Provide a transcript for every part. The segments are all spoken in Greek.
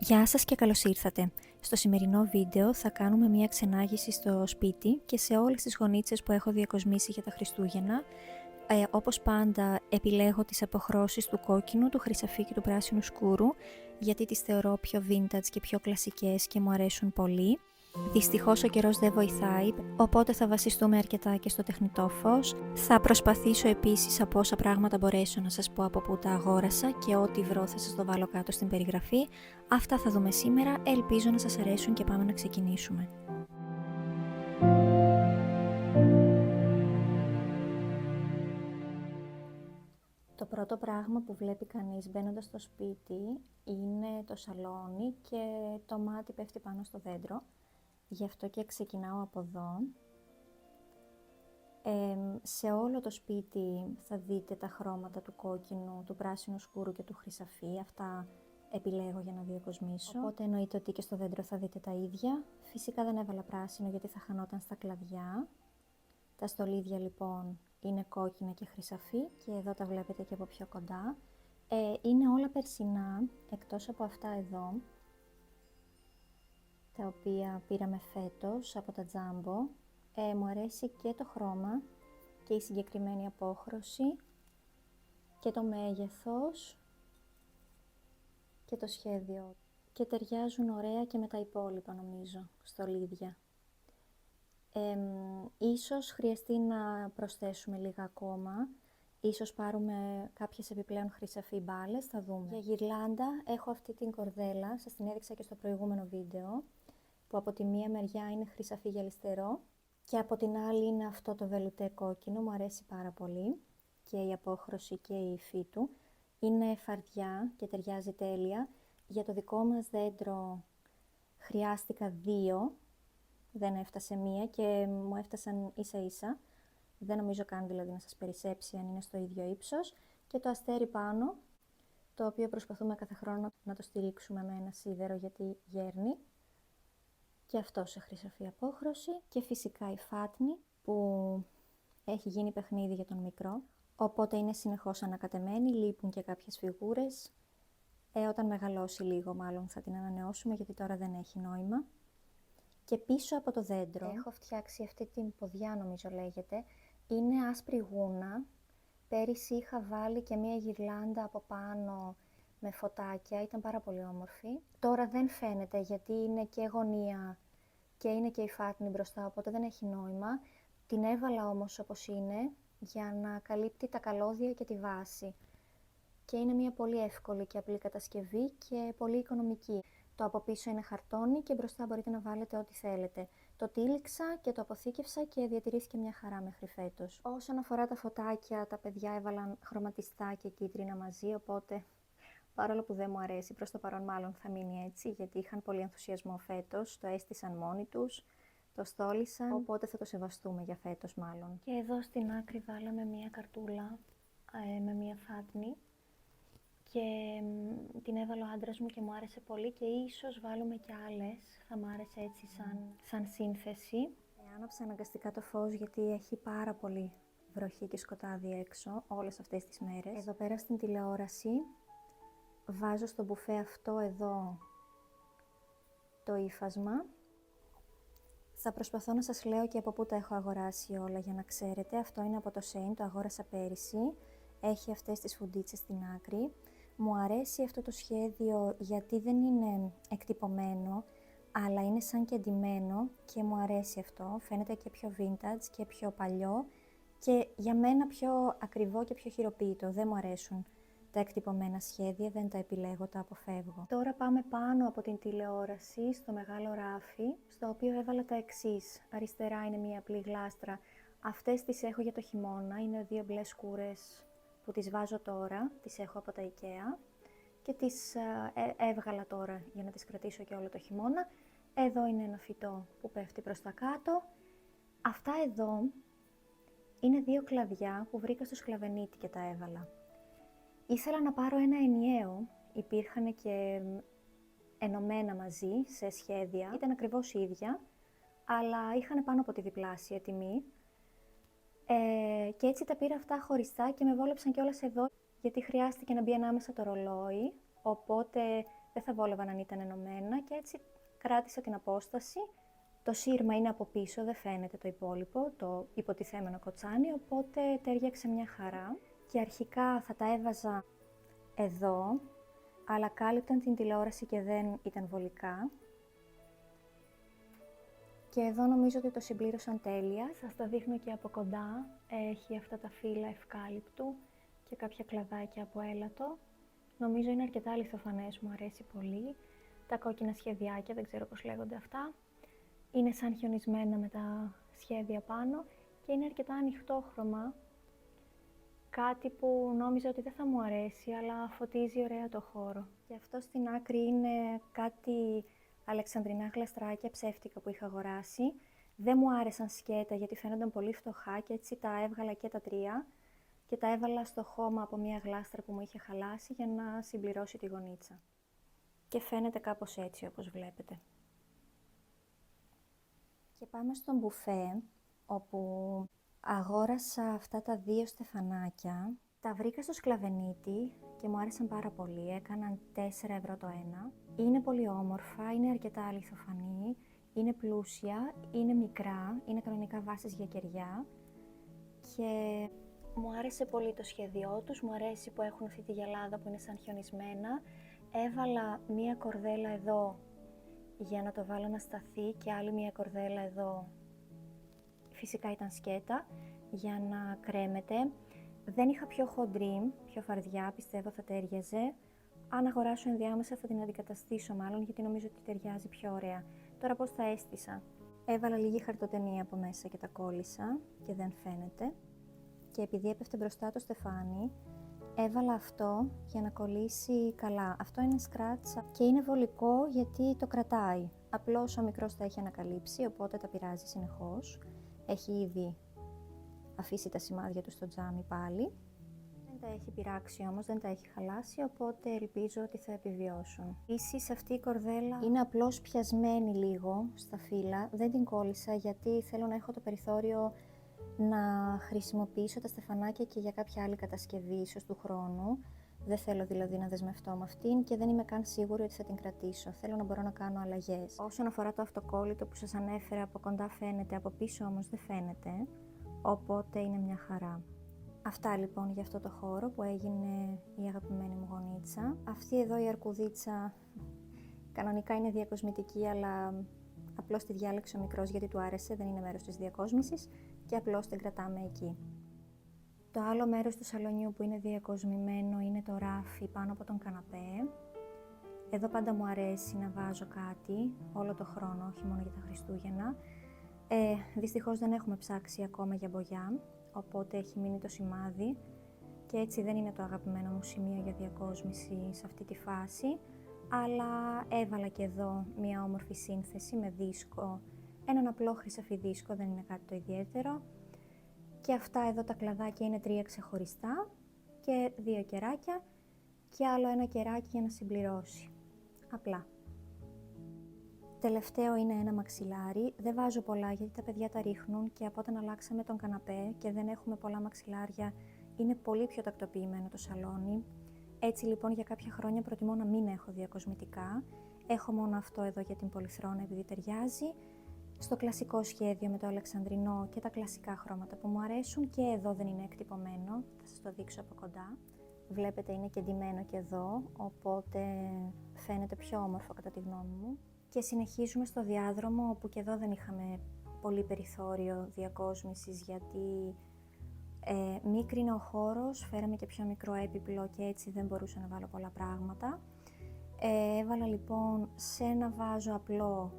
Γεια σας και καλώς ήρθατε. Στο σημερινό βίντεο θα κάνουμε μια ξενάγηση στο σπίτι και σε όλες τις γωνίτσες που έχω διακοσμήσει για τα Χριστούγεννα. Όπως πάντα επιλέγω τις αποχρώσεις του κόκκινου, του χρυσαφί και του πράσινου σκούρου, γιατί τις θεωρώ πιο vintage και πιο κλασικές και μου αρέσουν πολύ. Δυστυχώς ο καιρός δεν βοηθάει, οπότε θα βασιστούμε αρκετά και στο τεχνητό φως. Θα προσπαθήσω επίσης από όσα πράγματα μπορέσω να σας πω από πού τα αγόρασα και ό,τι βρω θα σας το βάλω κάτω στην περιγραφή. Αυτά θα δούμε σήμερα, ελπίζω να σας αρέσουν και πάμε να ξεκινήσουμε. Το πρώτο πράγμα που βλέπει κανείς μπαίνοντας στο σπίτι είναι το σαλόνι και το μάτι πέφτει πάνω στο δέντρο. Γι' αυτό και ξεκινάω από εδώ. Σε όλο το σπίτι θα δείτε τα χρώματα του κόκκινου, του πράσινου σκούρου και του χρυσαφί. Αυτά επιλέγω για να διακοσμήσω. Οπότε εννοείται ότι και στο δέντρο θα δείτε τα ίδια. Φυσικά δεν έβαλα πράσινο γιατί θα χανόταν στα κλαδιά. Τα στολίδια λοιπόν είναι κόκκινα και χρυσαφί και εδώ τα βλέπετε και από πιο κοντά. Είναι όλα περσινά, εκτός από αυτά εδώ, τα οποία πήραμε φέτος από τα Jumbo. Μου αρέσει και το χρώμα και η συγκεκριμένη απόχρωση και το μέγεθος και το σχέδιο. Και ταιριάζουν ωραία και με τα υπόλοιπα νομίζω, στολίδια. Ίσως χρειαστεί να προσθέσουμε λίγα ακόμα. Ίσως πάρουμε κάποιες επιπλέον χρυσαφί μπάλες, θα δούμε. Για γυρλάντα έχω αυτή την κορδέλα, σας την έδειξα και στο προηγούμενο βίντεο, που από τη μία μεριά είναι χρυσαφί γυαλιστερό και από την άλλη είναι αυτό το βελουτέ κόκκινο, μου αρέσει πάρα πολύ και η απόχρωση και η υφή του. Είναι φαρδιά και ταιριάζει τέλεια. Για το δικό μας δέντρο χρειάστηκα δύο, δεν έφτασε μία και μου έφτασαν ίσα ίσα. Δεν νομίζω καν δηλαδή να σας περισσέψει αν είναι στο ίδιο ύψος. Και το αστέρι πάνω, το οποίο προσπαθούμε κάθε χρόνο να το στηρίξουμε με ένα σίδερο γιατί γέρνει. Και αυτό σε χρυσαφή απόχρωση και φυσικά η φάτνη που έχει γίνει παιχνίδι για τον μικρό, οπότε είναι συνεχώς ανακατεμένη, λείπουν και κάποιες φιγούρες. Όταν μεγαλώσει λίγο μάλλον θα την ανανεώσουμε γιατί τώρα δεν έχει νόημα. Και πίσω από το δέντρο έχω φτιάξει αυτή την ποδιά νομίζω λέγεται, είναι άσπρη γούνα. Πέρυσι είχα βάλει και μία γυρλάντα από πάνω με φωτάκια, ήταν πάρα πολύ όμορφη. Τώρα δεν φαίνεται γιατί είναι και γωνία και είναι και η φάτνη μπροστά, οπότε δεν έχει νόημα. Την έβαλα όμως όπως είναι για να καλύπτει τα καλώδια και τη βάση. Και είναι μια πολύ εύκολη και απλή κατασκευή και πολύ οικονομική. Το από πίσω είναι χαρτόνι και μπροστά μπορείτε να βάλετε ό,τι θέλετε. Το τύλιξα και το αποθήκευσα και διατηρήθηκε μια χαρά μέχρι φέτος. Όσον αφορά τα φωτάκια, τα παιδιά έβαλαν χρωματιστά και κίτρινα μαζί, οπότε παρόλο που δεν μου αρέσει, προς το παρόν μάλλον θα μείνει έτσι, γιατί είχαν πολύ ενθουσιασμό φέτος, το έστησαν μόνοι τους, το στόλισαν, οπότε θα το σεβαστούμε για φέτος μάλλον. Και εδώ στην άκρη βάλαμε μια καρτούλα με μια φάτνη και την έβαλε ο άντρας μου και μου άρεσε πολύ και ίσως βάλουμε και άλλες, θα μου άρεσε έτσι σαν σύνθεση. Άναψα αναγκαστικά το φως γιατί έχει πάρα πολύ βροχή και σκοτάδι έξω όλες αυτές τις μέρες. Εδώ πέρα στην τηλεόραση βάζω στο μπουφέ αυτό εδώ το ύφασμα. Θα προσπαθώ να σας λέω και από πού τα έχω αγοράσει όλα για να ξέρετε. Αυτό είναι από το Shein, το αγόρασα πέρυσι. Έχει αυτές τις φουντίτσες στην άκρη. Μου αρέσει αυτό το σχέδιο γιατί δεν είναι εκτυπωμένο, αλλά είναι σαν και ντυμένο και μου αρέσει αυτό. Φαίνεται και πιο vintage και πιο παλιό και για μένα πιο ακριβό και πιο χειροποίητο. Δεν μου αρέσουν τα εκτυπωμένα σχέδια, δεν τα επιλέγω, τα αποφεύγω. Τώρα πάμε πάνω από την τηλεόραση, στο μεγάλο ράφι, στο οποίο έβαλα τα εξής. Αριστερά είναι μία απλή γλάστρα. Αυτές τις έχω για το χειμώνα, είναι δύο μπλε σκούρες που τις βάζω τώρα, τις έχω από τα IKEA και τις έβγαλα τώρα για να τις κρατήσω και όλο το χειμώνα. Εδώ είναι ένα φυτό που πέφτει προς τα κάτω. Αυτά εδώ είναι δύο κλαδιά που βρήκα στο Σκλαβενίτη και τα έβαλα. Ήθελα να πάρω ένα ενιαίο, υπήρχαν και ενωμένα μαζί σε σχέδια, ήταν ακριβώς ίδια, αλλά είχαν πάνω από τη διπλάσια τιμή. Και έτσι τα πήρα αυτά χωριστά και με βόλεψαν κιόλας εδώ, γιατί χρειάστηκε να μπει ανάμεσα το ρολόι, οπότε δεν θα βόλευαν αν ήταν ενωμένα και έτσι κράτησα την απόσταση. Το σύρμα είναι από πίσω, δεν φαίνεται το υπόλοιπο, το υποτιθέμενο κοτσάνι, οπότε τέριαξε μια χαρά. Και αρχικά θα τα έβαζα εδώ, αλλά κάλυπταν την τηλεόραση και δεν ήταν βολικά. Και εδώ νομίζω ότι το συμπλήρωσαν τέλεια. Σας τα δείχνω και από κοντά. Έχει αυτά τα φύλλα ευκάλυπτου και κάποια κλαδάκια από έλατο. Νομίζω είναι αρκετά αληθοφανές, μου αρέσει πολύ. Τα κόκκινα σχεδιάκια, δεν ξέρω πώς λέγονται αυτά. Είναι σαν χιονισμένα με τα σχέδια πάνω και είναι αρκετά ανοιχτόχρωμα. Κάτι που νόμιζα ότι δεν θα μου αρέσει, αλλά φωτίζει ωραία το χώρο. Και αυτό στην άκρη είναι κάτι αλεξανδρινά γλαστράκια ψεύτικα που είχα αγοράσει. Δεν μου άρεσαν σκέτα γιατί φαίνονταν πολύ φτωχά και έτσι τα έβγαλα και τα τρία και τα έβαλα στο χώμα από μια γλάστρα που μου είχε χαλάσει για να συμπληρώσει τη γωνίτσα. Και φαίνεται κάπως έτσι όπως βλέπετε. Και πάμε στον μπουφέ, όπου αγόρασα αυτά τα 2 στεφανάκια. Τα βρήκα στο Σκλαβενίτη και μου άρεσαν πάρα πολύ. Έκαναν 4 ευρώ το ένα. Είναι πολύ όμορφα, είναι αρκετά αληθοφανή, είναι πλούσια, είναι μικρά, είναι κανονικά βάσεις για κεριά. Και μου άρεσε πολύ το σχέδιό τους, μου αρέσει που έχουν αυτή τη γυαλάδα που είναι σαν χιονισμένα. Έβαλα μία κορδέλα εδώ για να το βάλω να σταθεί και άλλη μία κορδέλα εδώ, φυσικά ήταν σκέτα, για να κρέμεται. Δεν είχα πιο χοντρή, πιο φαρδιά, πιστεύω θα τέριαζε. Αν αγοράσω ενδιάμεσα θα την αντικαταστήσω μάλλον, γιατί νομίζω ότι ταιριάζει πιο ωραία. Τώρα πώς τα έστησα. Έβαλα λίγη χαρτοτενία από μέσα και τα κόλλησα και δεν φαίνεται. Και επειδή έπεφτε μπροστά το στεφάνι, έβαλα αυτό για να κολλήσει καλά. Αυτό είναι σκράτσα και είναι βολικό γιατί το κρατάει. Απλώς ο μικρός τα έχει ανακαλύψει, οπότε τα πειράζει συνεχώς. Έχει ήδη αφήσει τα σημάδια του στο τζάμι πάλι. Δεν τα έχει πειράξει όμως, δεν τα έχει χαλάσει, οπότε ελπίζω ότι θα επιβιώσουν. Επίσης αυτή η κορδέλα είναι απλώς πιασμένη λίγο στα φύλλα. Δεν την κόλλησα γιατί θέλω να έχω το περιθώριο να χρησιμοποιήσω τα στεφανάκια και για κάποια άλλη κατασκευή ίσως του χρόνου. Δεν θέλω δηλαδή να δεσμευτώ με αυτήν και δεν είμαι καν σίγουρη ότι θα την κρατήσω. Θέλω να μπορώ να κάνω αλλαγές. Όσον αφορά το αυτοκόλλητο που σας ανέφερα, από κοντά φαίνεται, από πίσω όμως δεν φαίνεται, οπότε είναι μια χαρά. Αυτά λοιπόν για αυτό το χώρο που έγινε η αγαπημένη μου γωνίτσα. Αυτή εδώ η αρκουδίτσα κανονικά είναι διακοσμητική, αλλά απλώς τη διάλεξε ο μικρός γιατί του άρεσε, δεν είναι μέρος της διακόσμησης και απλώς την κρατάμε εκεί. Το άλλο μέρος του σαλονιού που είναι διακοσμημένο είναι το ράφι πάνω από τον καναπέ. Εδώ πάντα μου αρέσει να βάζω κάτι όλο το χρόνο, όχι μόνο για τα Χριστούγεννα. Δυστυχώς δεν έχουμε ψάξει ακόμα για μπογιά, οπότε έχει μείνει το σημάδι και έτσι δεν είναι το αγαπημένο μου σημείο για διακόσμηση σε αυτή τη φάση, αλλά έβαλα και εδώ μια όμορφη σύνθεση με δίσκο, έναν απλό χρυσαφί δίσκο, δεν είναι κάτι το ιδιαίτερο. Και αυτά εδώ τα κλαδάκια είναι 3 ξεχωριστά και 2 κεράκια και άλλο ένα κεράκι για να συμπληρώσει. Απλά. Τελευταίο είναι ένα μαξιλάρι. Δεν βάζω πολλά γιατί τα παιδιά τα ρίχνουν και από όταν αλλάξαμε τον καναπέ και δεν έχουμε πολλά μαξιλάρια, είναι πολύ πιο τακτοποιημένο το σαλόνι. Έτσι λοιπόν για κάποια χρόνια προτιμώ να μην έχω διακοσμητικά. Έχω μόνο αυτό εδώ για την πολυθρόνα επειδή ταιριάζει. Στο κλασικό σχέδιο με το αλεξανδρινό και τα κλασικά χρώματα που μου αρέσουν και εδώ δεν είναι εκτυπωμένο, θα σας το δείξω από κοντά. Βλέπετε είναι και ντυμένο και εδώ, οπότε φαίνεται πιο όμορφο κατά τη γνώμη μου. Και συνεχίζουμε στο διάδρομο, όπου και εδώ δεν είχαμε πολύ περιθώριο διακόσμησης γιατί μίκρινε ο χώρος, φέραμε και πιο μικρό έπιπλο και έτσι δεν μπορούσα να βάλω πολλά πράγματα. Έβαλα λοιπόν σε ένα βάζο απλό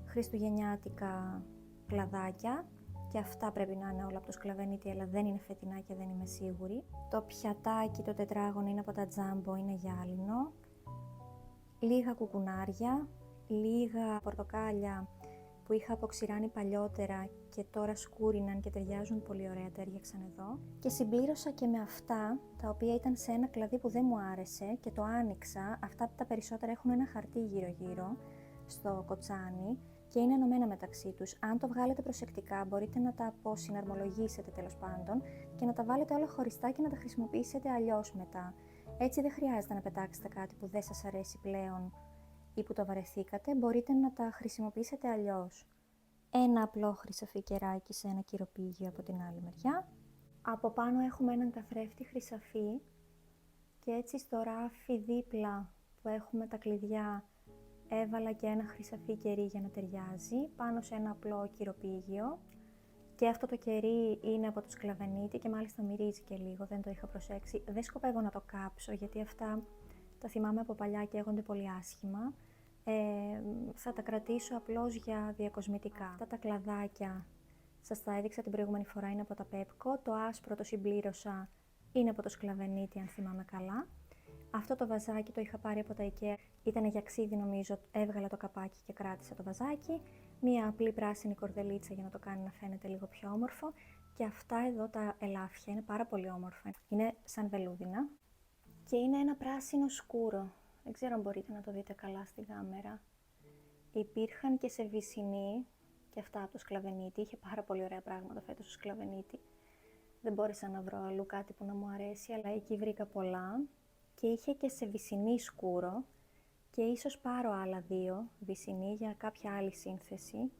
χριστουγεννιάτικα κλαδάκια και αυτά πρέπει να είναι όλα από το Σκλαβενίτη, αλλά δεν είναι φετινά και δεν είμαι σίγουρη. Το πιατάκι, το τετράγωνο είναι από τα Τζάμπο, είναι γυάλινο. Λίγα κουκουνάρια, λίγα πορτοκάλια που είχα αποξηράνει παλιότερα και τώρα σκούριναν και ταιριάζουν πολύ ωραία, τέριαξαν εδώ. Και συμπλήρωσα και με αυτά, τα οποία ήταν σε ένα κλαδί που δεν μου άρεσε και το άνοιξα. Αυτά τα περισσότερα έχουν ένα χαρτί γύρω-γύρω στο κοτσάνι και είναι ενωμένα μεταξύ τους. Αν το βγάλετε προσεκτικά μπορείτε να τα αποσυναρμολογήσετε τέλος πάντων και να τα βάλετε όλα χωριστά και να τα χρησιμοποιήσετε αλλιώς μετά. Έτσι δεν χρειάζεται να πετάξετε κάτι που δεν σας αρέσει πλέον ή που το βαρεθήκατε, μπορείτε να τα χρησιμοποιήσετε αλλιώς. Ένα απλό χρυσαφί κεράκι σε ένα κυροπήγιο από την άλλη μεριά. Από πάνω έχουμε έναν καθρέφτη χρυσαφί και έτσι στο ράφι δίπλα που έχουμε τα κλειδιά έβαλα και ένα χρυσαφί κερί για να ταιριάζει πάνω σε ένα απλό κυροπήγιο. Και αυτό το κερί είναι από το σκλαβενίτη και μάλιστα μυρίζει και λίγο, δεν το είχα προσέξει. Δεν σκοπεύω να το κάψω γιατί αυτά τα θυμάμαι από παλιά και έγονται πολύ άσχημα. Θα τα κρατήσω απλώς για διακοσμητικά. Αυτά τα κλαδάκια σας τα έδειξα την προηγούμενη φορά, είναι από τα Pepco. Το άσπρο το συμπλήρωσα, είναι από το σκλαβενίτη αν θυμάμαι καλά. Αυτό το βαζάκι το είχα πάρει από τα IKEA, ήταν για ξύδι νομίζω, έβγαλα το καπάκι και κράτησα το βαζάκι. Μία απλή πράσινη κορδελίτσα για να το κάνει να φαίνεται λίγο πιο όμορφο. Και αυτά εδώ τα ελάφια είναι πάρα πολύ όμορφα. Είναι σαν βελούδινα και είναι ένα πράσινο σκούρο. Δεν ξέρω αν μπορείτε να το δείτε καλά στην κάμερα. Υπήρχαν και σε βυσσινή και αυτά από το σκλαβενίτη. Είχε πάρα πολύ ωραία πράγματα φέτος ο σκλαβενίτη. Δεν μπόρεσα να βρω αλλού κάτι που να μου αρέσει, αλλά εκεί βρήκα πολλά. Και είχε και σε βυσσινή σκούρο και ίσως πάρω άλλα δύο βυσσινή για κάποια άλλη σύνθεση.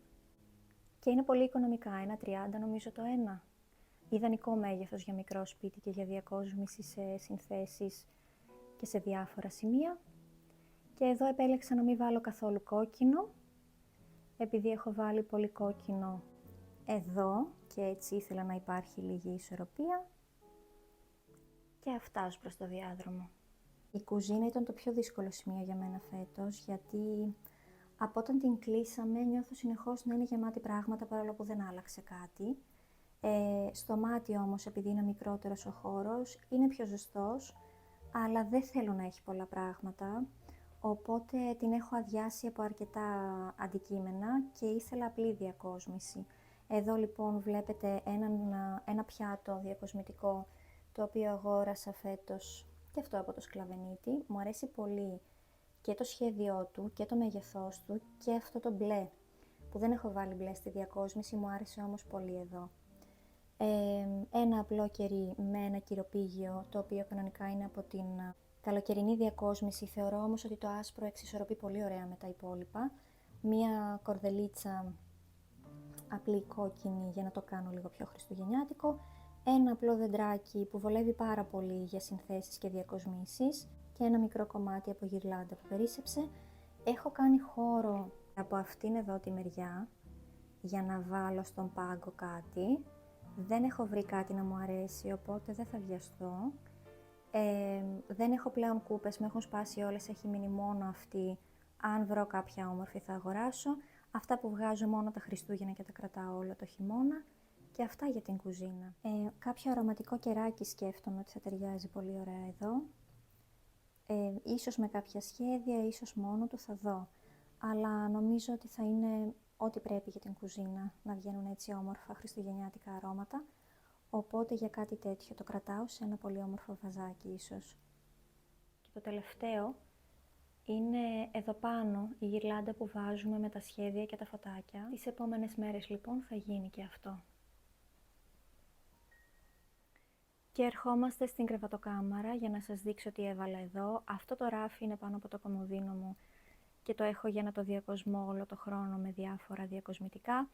Και είναι πολύ οικονομικά, 1,30 νομίζω το ένα. Ιδανικό μέγεθος για μικρό σπίτι και για διακόσμηση σε συνθέσεις και σε διάφορα σημεία. Και εδώ επέλεξα να μην βάλω καθόλου κόκκινο, επειδή έχω βάλει πολύ κόκκινο εδώ και έτσι ήθελα να υπάρχει λίγη ισορροπία. Και αυτά ως προς το διάδρομο. Η κουζίνα ήταν το πιο δύσκολο σημείο για μένα φέτος, γιατί από όταν την κλείσαμε νιώθω συνεχώς να είναι γεμάτη πράγματα παρόλο που δεν άλλαξε κάτι. Στο μάτι όμως, επειδή είναι μικρότερος ο χώρος, είναι πιο ζεστός, αλλά δεν θέλω να έχει πολλά πράγματα, οπότε την έχω αδειάσει από αρκετά αντικείμενα και ήθελα απλή διακόσμηση. Εδώ λοιπόν βλέπετε ένα πιάτο διακοσμητικό, το οποίο αγόρασα φέτος και αυτό από το σκλαβενίτη. Μου αρέσει πολύ και το σχέδιό του και το μέγεθός του και αυτό το μπλε, που δεν έχω βάλει μπλε στη διακόσμηση, μου άρεσε όμως πολύ εδώ. Ένα απλό κερί με ένα κυροπήγιο, το οποίο κανονικά είναι από την καλοκαιρινή διακόσμηση, θεωρώ όμως ότι το άσπρο εξισορροπεί πολύ ωραία με τα υπόλοιπα. Μία κορδελίτσα απλή κόκκινη για να το κάνω λίγο πιο χριστουγεννιάτικο. Ένα απλό δεντράκι που βολεύει πάρα πολύ για συνθέσεις και διακοσμήσεις και ένα μικρό κομμάτι από γυρλάντα που περίσσεψε. Έχω κάνει χώρο από αυτήν εδώ τη μεριά για να βάλω στον πάγκο κάτι. Δεν έχω βρει κάτι να μου αρέσει, οπότε δεν θα βιαστώ. Δεν έχω πλέον κούπες, με έχουν σπάσει όλες, έχει μείνει μόνο αυτή. Αν βρω κάποια όμορφη θα αγοράσω. Αυτά που βγάζω μόνο τα Χριστούγεννα και τα κρατάω όλα το χειμώνα. Και αυτά για την κουζίνα. Κάποιο αρωματικό κεράκι σκέφτομαι ότι θα ταιριάζει πολύ ωραία εδώ. Ίσως με κάποια σχέδια, ίσως μόνο του, θα δω. Αλλά νομίζω ότι θα είναι ό,τι πρέπει για την κουζίνα, να βγαίνουν έτσι όμορφα χριστουγεννιάτικα αρώματα. Οπότε για κάτι τέτοιο το κρατάω σε ένα πολύ όμορφο βαζάκι ίσως. Και το τελευταίο είναι εδώ πάνω η γυρλάντα που βάζουμε με τα σχέδια και τα φωτάκια. Τις επόμενες μέρες λοιπόν θα γίνει και αυτό. Και ερχόμαστε στην κρεβατοκάμαρα για να σας δείξω τι έβαλα εδώ. Αυτό το ράφι είναι πάνω από το κομοδίνο μου και το έχω για να το διακοσμώ όλο το χρόνο με διάφορα διακοσμητικά.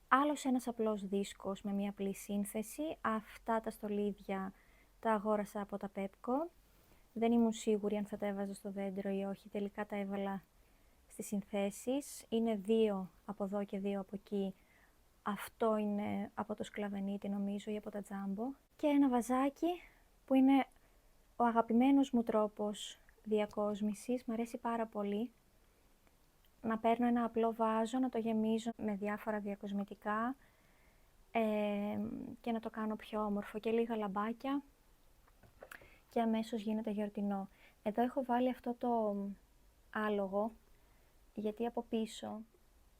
Άλλος ένας απλός δίσκος με μια απλή σύνθεση. Αυτά τα στολίδια τα αγόρασα από τα Pepco. Δεν ήμουν σίγουρη αν θα τα έβαζα στο δέντρο ή όχι, τελικά τα έβαλα στις συνθέσεις. Είναι δύο από εδώ και δύο από εκεί. Αυτό είναι από το σκλαβενίτη νομίζω ή από τα τζάμπο. Και ένα βαζάκι που είναι ο αγαπημένος μου τρόπος διακόσμησης, μου αρέσει πάρα πολύ. Να παίρνω ένα απλό βάζο, να το γεμίζω με διάφορα διακοσμητικά και να το κάνω πιο όμορφο και λίγα λαμπάκια και αμέσως γίνεται γιορτινό. Εδώ έχω βάλει αυτό το άλογο γιατί από πίσω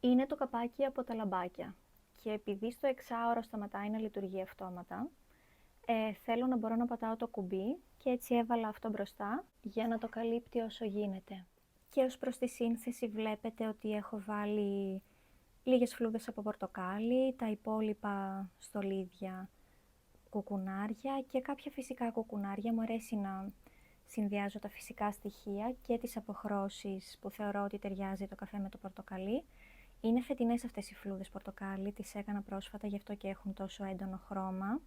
είναι το καπάκι από τα λαμπάκια και επειδή στο εξάωρο σταματάει να λειτουργεί αυτόματα, θέλω να μπορώ να πατάω το κουμπί και έτσι έβαλα αυτό μπροστά για να το καλύπτει όσο γίνεται. Και ως προς τη σύνθεση βλέπετε ότι έχω βάλει λίγες φλούδες από πορτοκάλι, τα υπόλοιπα στολίδια κουκουνάρια και κάποια φυσικά κουκουνάρια. Μου αρέσει να συνδυάζω τα φυσικά στοιχεία και τις αποχρώσεις που θεωρώ ότι ταιριάζει το καφέ με το πορτοκαλί. Είναι φετινές αυτές οι φλούδες πορτοκάλι, τις έκανα πρόσφατα, γι' αυτό και έχουν τόσο έντονο χρώμα.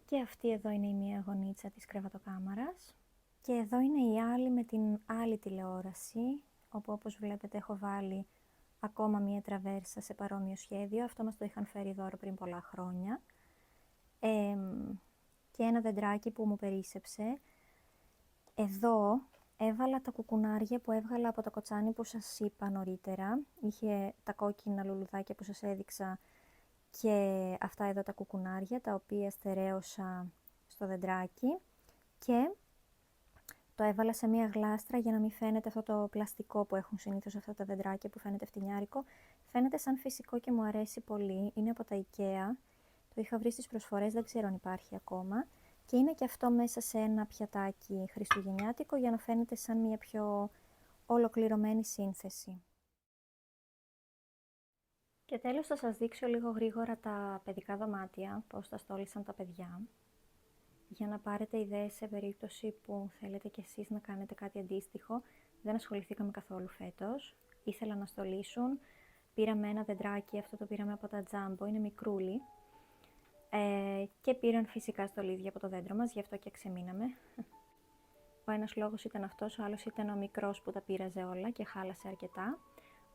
Και αυτή εδώ είναι η μία γωνίτσα της κρεβατοκάμαρας. Και εδώ είναι η άλλη με την άλλη τηλεόραση, όπου όπως βλέπετε έχω βάλει ακόμα μία τραβέρσα σε παρόμοιο σχέδιο. Αυτό μας το είχαν φέρει δώρο πριν πολλά χρόνια. Και ένα δεντράκι που μου περίσσεψε. Εδώ έβαλα τα κουκουνάρια που έβγαλα από το κοτσάνι που σας είπα νωρίτερα. Είχε τα κόκκινα λουλουδάκια που σας έδειξα και αυτά εδώ τα κουκουνάρια, τα οποία στερέωσα στο δεντράκι. Και το έβαλα σε μία γλάστρα για να μην φαίνεται αυτό το πλαστικό που έχουν συνήθως αυτά τα δεντράκια που φαίνεται φτηνιάρικο. Φαίνεται σαν φυσικό και μου αρέσει πολύ. Είναι από τα IKEA. Το είχα βρει στις προσφορές, δεν ξέρω αν υπάρχει ακόμα. Και είναι και αυτό μέσα σε ένα πιατάκι χριστουγεννιάτικο για να φαίνεται σαν μια πιο ολοκληρωμένη σύνθεση. Και τέλος θα σας δείξω λίγο γρήγορα τα παιδικά δωμάτια, πώς τα στόλισαν τα παιδιά. Για να πάρετε ιδέες σε περίπτωση που θέλετε κι εσείς να κάνετε κάτι αντίστοιχο. Δεν ασχοληθήκαμε καθόλου φέτος. Ήθελα να στολίσουν. Πήραμε ένα δεντράκι, αυτό το πήραμε από τα Jumbo, είναι μικρούλι. Και πήραν φυσικά στολίδια από το δέντρο μας, γι' αυτό και ξεμείναμε. Ο ένας λόγος ήταν αυτός, ο άλλος ήταν ο μικρός που τα πήραζε όλα και χάλασε αρκετά.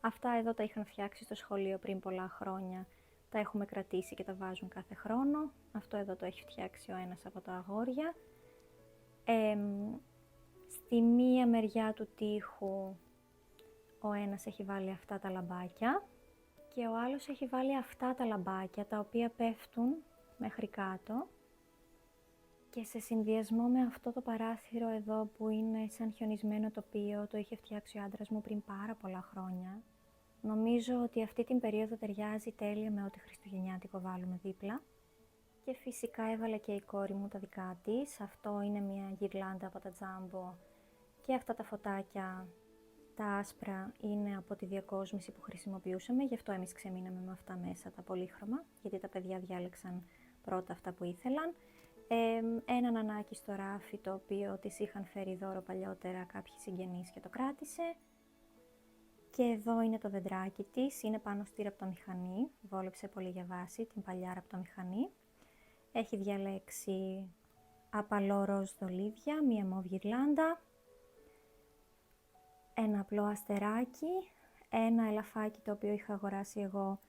Αυτά εδώ τα είχαν φτιάξει στο σχολείο πριν πολλά χρόνια. Τα έχουμε κρατήσει και τα βάζουν κάθε χρόνο. Αυτό εδώ το έχει φτιάξει ο ένας από τα αγόρια. Στη μία μεριά του τοίχου ο ένας έχει βάλει αυτά τα λαμπάκια και ο άλλος έχει βάλει αυτά τα λαμπάκια, τα οποία πέφτουν μέχρι κάτω. Και σε συνδυασμό με αυτό το παράθυρο εδώ που είναι σαν χιονισμένο τοπίο, το είχε φτιάξει ο άντρας μου πριν πάρα πολλά χρόνια. Νομίζω ότι αυτή την περίοδο ταιριάζει τέλεια με ό,τι χριστουγεννιάτικο βάλουμε δίπλα. Και φυσικά έβαλε και η κόρη μου τα δικά της. Αυτό είναι μια γυρλάντα από τα Jumbo. Και αυτά τα φωτάκια, τα άσπρα, είναι από τη διακόσμηση που χρησιμοποιούσαμε. Γι' αυτό εμείς ξεμείναμε με αυτά μέσα, τα πολύχρωμα, γιατί τα παιδιά διάλεξαν πρώτα αυτά που ήθελαν. Ένα νανάκι στο ράφι, το οποίο της είχαν φέρει δώρο παλιότερα κάποιοι συγγενείς και το κράτησε. Και εδώ είναι το δεντράκι της, είναι πάνω στη ραπτομηχανή, βόλεψε πολύ για βάση την παλιά ραπτομηχανή. Έχει διαλέξει απαλό ροζ στολίδια, μία μοβ γυρλάντα, ένα απλό αστεράκι, ένα ελαφάκι το οποίο είχα αγοράσει εγώ,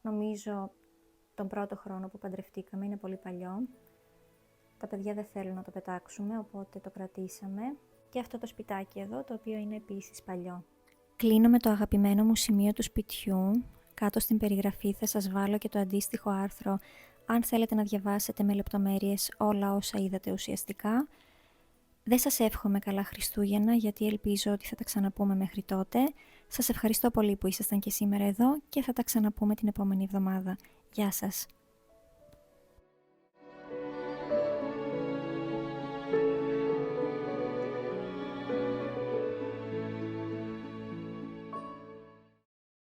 νομίζω τον πρώτο χρόνο που παντρευτήκαμε, είναι πολύ παλιό. Τα παιδιά δεν θέλουν να το πετάξουμε, οπότε το κρατήσαμε. Και αυτό το σπιτάκι εδώ, το οποίο είναι επίσης παλιό. Κλείνω με το αγαπημένο μου σημείο του σπιτιού. Κάτω στην περιγραφή θα σας βάλω και το αντίστοιχο άρθρο, αν θέλετε να διαβάσετε με λεπτομέρειες όλα όσα είδατε ουσιαστικά. Δεν σας εύχομαι καλά Χριστούγεννα, γιατί ελπίζω ότι θα τα ξαναπούμε μέχρι τότε. Σας ευχαριστώ πολύ που ήσασταν και σήμερα εδώ και θα τα ξαναπούμε την επόμενη εβδομάδα. Γεια σας!